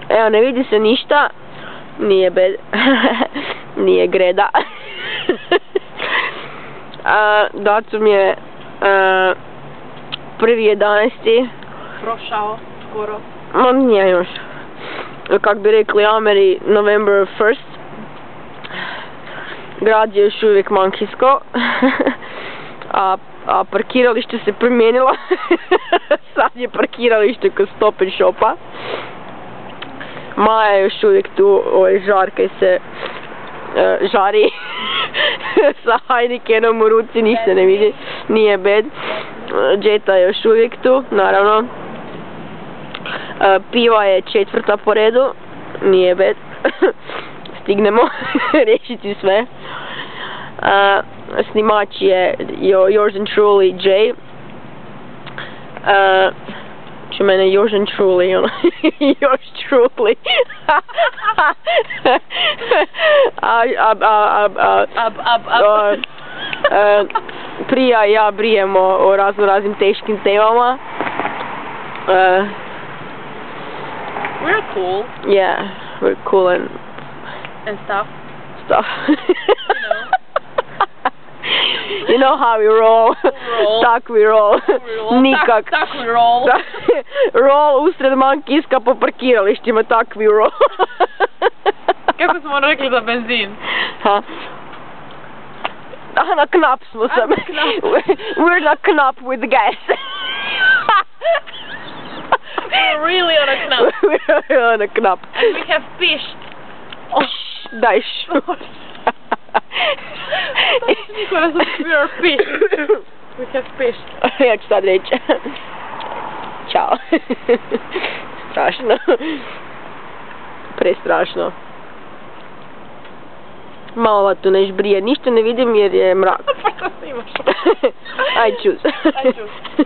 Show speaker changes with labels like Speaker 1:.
Speaker 1: Evo, ne vidi se ništa. Nije nije greda. Datum je 1.11.
Speaker 2: Prošao, skoro.
Speaker 1: Ma nije još. Kak bi rekli Ameri, November 1st. Grad je još uvijek mankisko. A parkiralište se promijenilo. Sad je parkiralište kod Stop and Shopa. Maja je još uvijek tu, žarkaj se žari. Sa Heinekenom u ruci, ništa ne vidi, nije bed. Jetta je još uvijek tu, naravno. Piva je 4. po redu, nije bed. Stignemo riješiti sve. Snimač je yours and truly Jay. Če mene yours and truly, ono, yours truly. Prija i ja brijemo o raznim teškim temama.
Speaker 2: We're cool.
Speaker 1: Yeah, we're cool and
Speaker 2: stuff.
Speaker 1: You know how we roll. Tak we roll. Nikak.
Speaker 2: Tak we roll.
Speaker 1: Roll usred mankiska po parkiralištima, tak we roll.
Speaker 2: Kako smo rekli za benzin?
Speaker 1: Ha? Na knap smo se. We're na knap with the gas.
Speaker 2: We're really on a knap.
Speaker 1: We're on a knap.
Speaker 2: And we have fished.
Speaker 1: Daj šu.
Speaker 2: We are fished. We have fished.
Speaker 1: Ja ću sad reći. Ćao. Strašno. Prestrašno. Malo tu neš brije. Ništa ne vidim jer je mrak.
Speaker 2: Pa što snimaš?
Speaker 1: Aj čuz.
Speaker 2: Aj čuz.